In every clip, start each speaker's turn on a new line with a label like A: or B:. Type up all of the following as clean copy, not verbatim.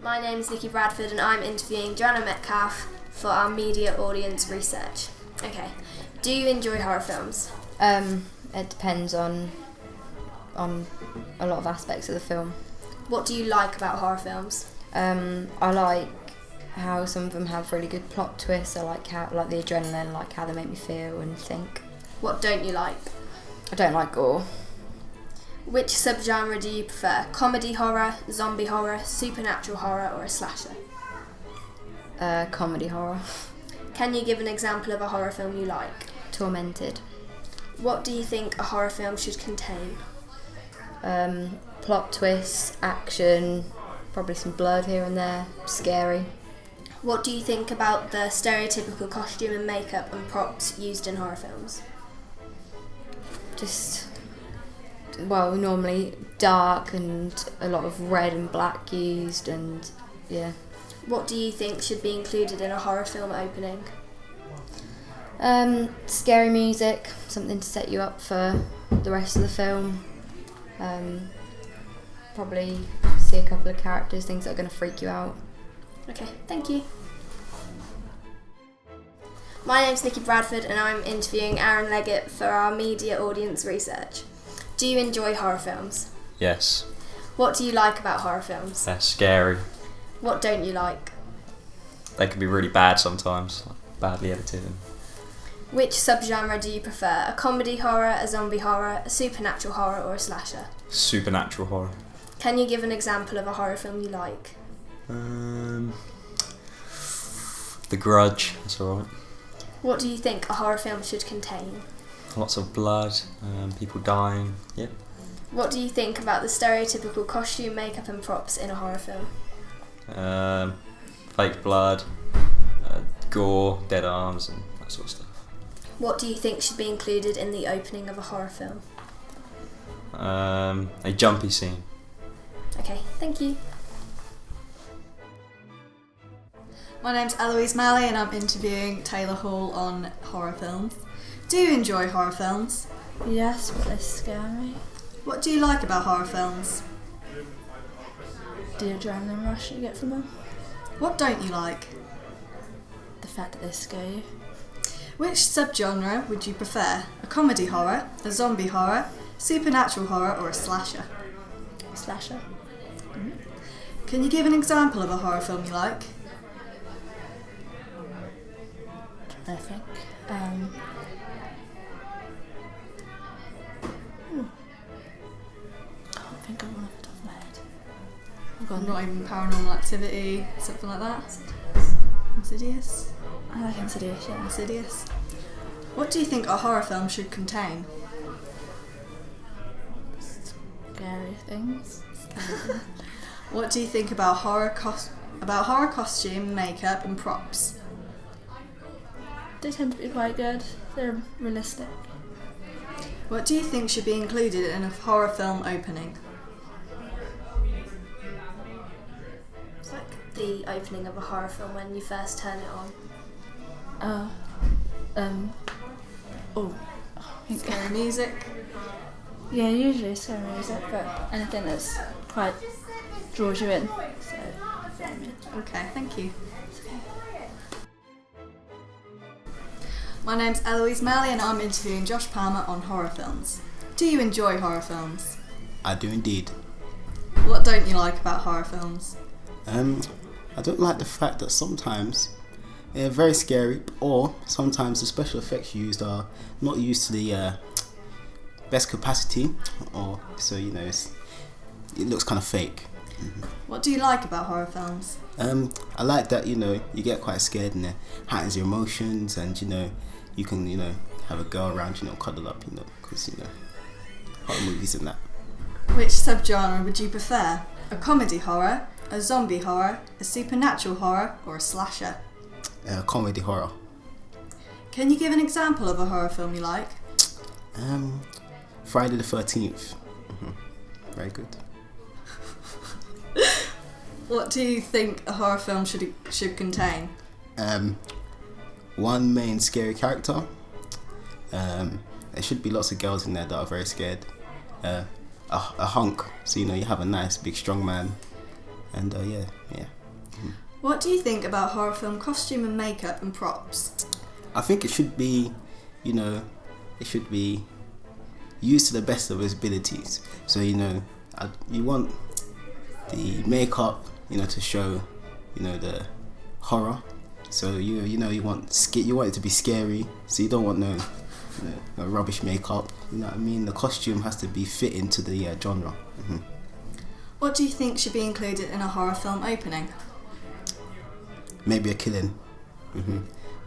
A: My name's Nikki Bradford and I'm interviewing Joanna Metcalfe for our media audience research. Okay, do you enjoy horror films?
B: It depends on a lot of aspects of the film.
A: What do you like about horror films?
B: I like how some of them have really good plot twists. I like the adrenaline, like how they make me feel and think.
A: What don't you like?
B: I don't like gore.
A: Which subgenre do you prefer? Comedy horror, zombie horror, supernatural horror or a slasher?
B: Comedy horror.
A: Can you give an example of a horror film you like?
B: Tormented.
A: What do you think a horror film should contain?
B: Plot twists, action, probably some blood here and there, scary.
A: What do you think about the stereotypical costume and makeup and props used in horror films?
B: Normally dark and a lot of red and black used, and yeah.
A: What do you think should be included in a horror film opening?
B: Scary music, something to set you up for the rest of the film. Probably see a couple of characters, things that are going to freak you out.
A: Okay, thank you. My name's Nikki Bradford and I'm interviewing Aaron Leggett for our media audience research. Do you enjoy horror films?
C: Yes.
A: What do you like about horror films?
C: They're scary.
A: What don't you like?
C: They can be really bad sometimes, like badly edited.
A: Which subgenre do you prefer? A comedy horror, a zombie horror, a supernatural horror or a slasher?
C: Supernatural horror.
A: Can you give an example of a horror film you like?
C: The Grudge, that's alright.
A: What do you think a horror film should contain?
C: Lots of blood, people dying, yep.
A: What do you think about the stereotypical costume, makeup and props in a horror film?
C: Fake blood, gore, dead arms and that sort of stuff.
A: What do you think should be included in the opening of a horror film?
C: A jumpy scene.
A: Okay, thank you.
D: My name's Eloise Malle and I'm interviewing Taylor Hall on horror films. Do you enjoy horror films?
E: Yes, but they're scary.
D: What do you like about horror films?
E: The adrenaline rush you get from them.
D: What don't you like?
E: The fact that they scare you.
D: Which subgenre would you prefer? A comedy horror, a zombie horror, supernatural horror or a slasher?
E: Slasher.
D: Can you give an example of a horror film you like?
E: I think. Can't think of one off the top of my head. I've got
D: Not even Paranormal Activity, something like that? Insidious?
E: I like Insidious, yeah.
D: Insidious. What do you think a horror film should contain?
E: Scary things.
D: What do you think about horror costume, makeup and props?
E: They tend to be quite good. They're realistic.
D: What do you think should be included in a horror film opening?
A: It's like the opening of a horror film when you first turn it on.
D: Scary music?
E: Yeah, usually scary music, but anything that's quite draws you in. So,
D: Okay, thank you. My name's Eloise Malle and I'm interviewing Josh Palmer on horror films. Do you enjoy horror films?
F: I do indeed.
D: What don't you like about horror films?
F: I don't like the fact that sometimes they're very scary, or sometimes the special effects used are not used to the best capacity, or so it looks kind of fake.
D: What do you like about horror films?
F: I like that you get quite scared and it heightens your emotions, and you can have a girl around cuddle up because horror movies and that.
D: Which subgenre would you prefer? A comedy horror, a zombie horror, a supernatural horror or a slasher?
F: Comedy horror.
D: Can you give an example of a horror film you like?
F: Friday the 13th. Very good.
D: What do you think a horror film should contain?
F: One main scary character. There should be lots of girls in there that are very scared. A hunk, so you have a nice big strong man, and yeah.
D: What do you think about horror film costume and makeup and props?
F: I think it should be, it should be used to the best of its abilities. So, you want the makeup, to show, the horror. So, you want it to be scary. So you don't want no rubbish makeup. You know what I mean? The costume has to be fit into the genre.
D: What do you think should be included in a horror film opening?
F: Maybe a killing.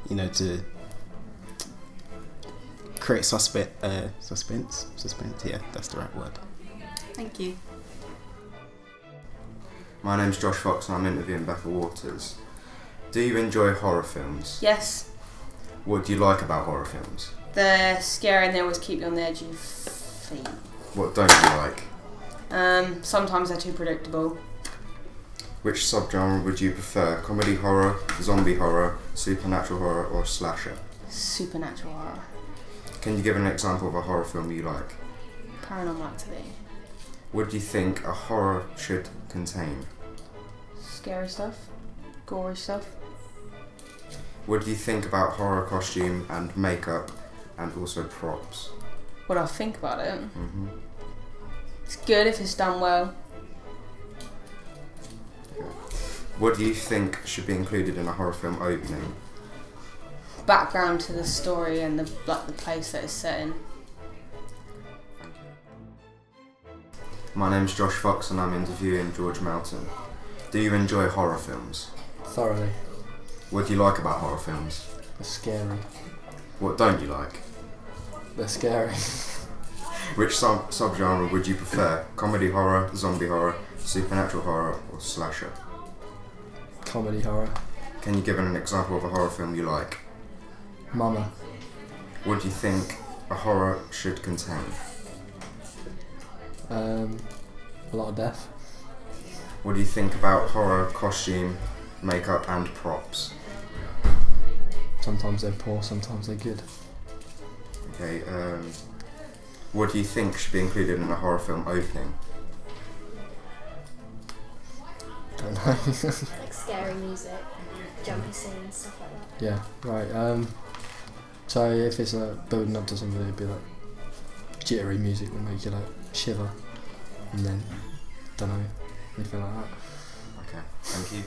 F: To create suspense. Yeah, that's the right word.
D: Thank you.
G: My name's Josh Fox and I'm interviewing Becca Waters. Do you enjoy horror films?
H: Yes,
G: What do you like about horror films?
H: they're scary and they always keep you on the edge of your feet.
G: What don't you like?
H: Sometimes they're too predictable.
G: Which subgenre would you prefer? Comedy horror, zombie horror, supernatural horror or slasher?
H: Supernatural horror.
G: Can you give an example of a horror film you like?
H: Paranormal Activity.
G: What do you think a horror should contain?
H: Scary stuff. Gory stuff.
G: What do you think about horror costume and makeup and also props?
H: What do I think about it? It's good if it's done well.
G: What do you think should be included in a horror film opening?
H: Background to the story and the place that it's set in.
G: My name's Josh Fox and I'm interviewing George Melton. Do you enjoy horror films?
I: Thoroughly.
G: What do you like about horror films?
I: They're scary.
G: What don't you like?
I: They're scary.
G: Which subgenre would you prefer? Comedy horror, zombie horror, supernatural horror or slasher?
I: Comedy horror.
G: Can you give an example of a horror film you like?
I: Mama.
G: What do you think a horror should contain?
I: A lot of death.
G: What do you think about horror costume, makeup and props?
I: Sometimes they're poor, sometimes they're good.
G: Okay, what do you think should be included in a horror film opening?
I: Don't know.
A: Like scary music, jumpy scenes, stuff like that.
I: Yeah, right. So if it's building up to something, it'd be like jittery music would make you like shiver, and then don't know, anything like that.
G: Okay, thank you.